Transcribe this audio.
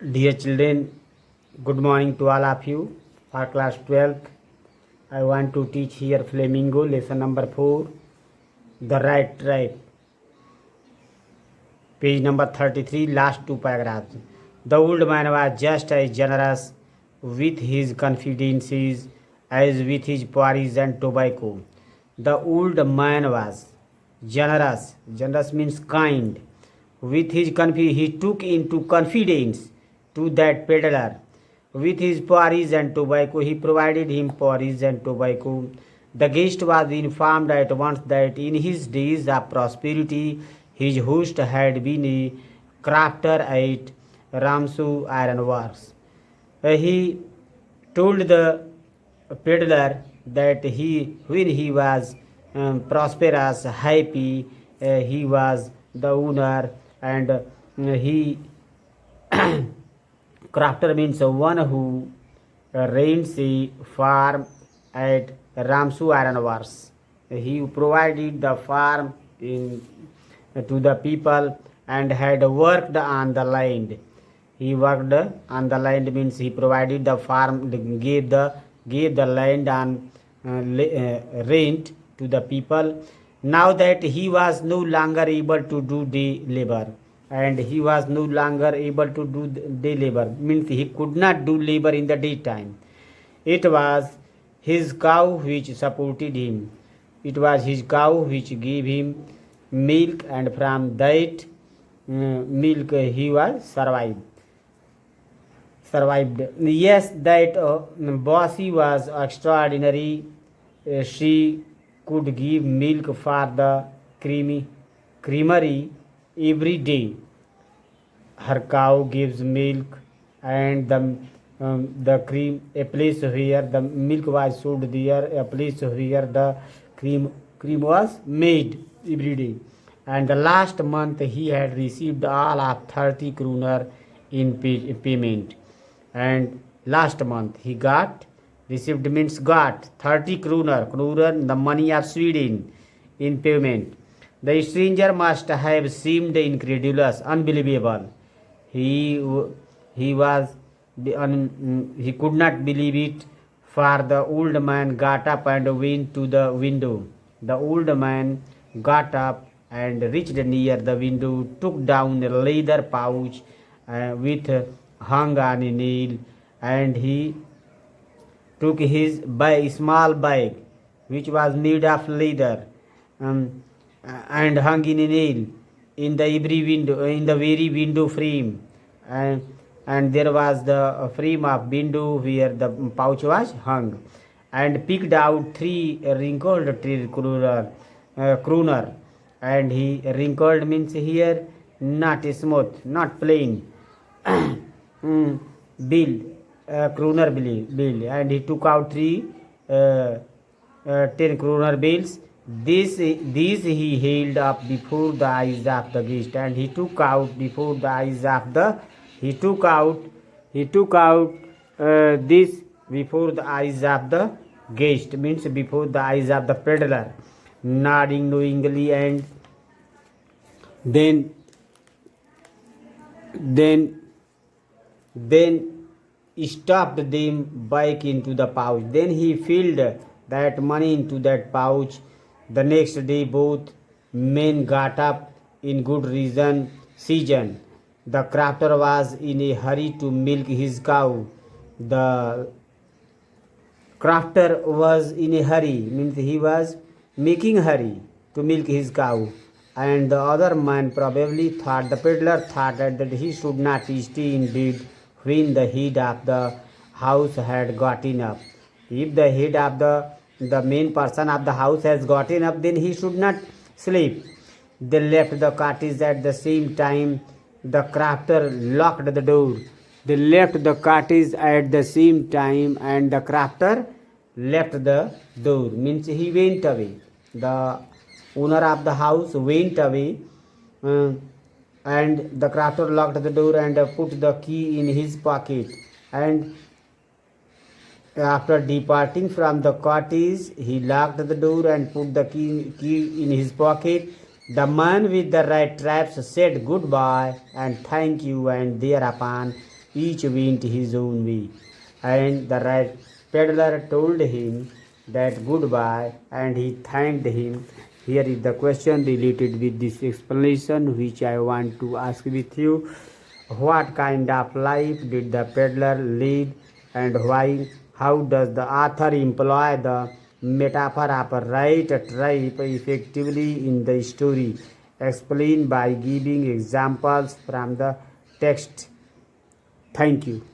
Dear children, good morning to all of you. For class 12th, I want to teach here Flamingo, lesson number 4, the right tribe. Page number 33, last two paragraphs. The old man was just as generous with his confidences as with his porridge and tobacco. The old man was generous. Generous means kind. With his he took into confidence to that peddler. With his porridge and tobacco, he provided him porridge and tobacco. The guest was informed at once that in his days of prosperity, his host had been a crafter at Ramsu Iron Works. He told the peddler that when he was prosperous, happy, he was the owner, and he crafter means one who rents a farm at Ramsu Iron Works. He provided the farm to the people and had worked on the land. He worked on the land means he provided the farm, gave the land on rent to the people. Now that he was no longer able to do day labor, and he was no longer able to do day labor means he could not do labor in the daytime. It was his cow which supported him. It was his cow which gave him milk, and from that milk he was survived. Yes, that Bossy was extraordinary. She could give milk for the creamery every day. Her cow gives milk, and the cream, a place where the milk was sold there, a place where the cream was made every day. And the last month he had received all of 30 kroner in payment. And last month he received means got 30 kroner, the money of Sweden, in payment. The stranger must have seemed incredulous, unbelievable. He was he could not believe it, for the old man got up and went to the window. The old man got up and reached near the window, took down a leather pouch with hung on a nail, and he took his small bag, which was made of leather, and hung in a nail in the very window frame, and there was the frame of window where the pouch was hung, and picked out 3 wrinkled kroner, and he wrinkled means here not smooth, not plain, bill, kroner bill, and he took out 3 10 kroner bills. These he held up before the eyes of the guest, and he took out before the eyes of the he took out this before the eyes of the guest means before the eyes of the peddler, nodding knowingly, and then stuffed them back into the pouch. Then he filled that money into that pouch. The next day both men got up in good season. The crafter was in a hurry to milk his cow. The crafter was in a hurry means he was making hurry to milk his cow, and the other man probably thought, the peddler thought, that he should not stay in bed when the head of the house had gotten up. If the head of the main person of the house has gotten up, then he should not sleep. They left the cottage at the same time. The crafter locked the door. They left the cottage at the same time, and the crafter left the door means he went away. The owner of the house went away, and the crafter locked the door and put the key in his pocket, and after departing from the cottage he locked the door and put the key in his pocket. The man with the red traps said goodbye and thank you, and thereupon each went his own way. And the rat peddler told him that goodbye, and he thanked him. Here is the question related with this explanation which I want to ask with you. What kind of life did the peddler lead and why? How does the author employ the metaphor of a right tribe effectively in the story? Explain by giving examples from the text. Thank you.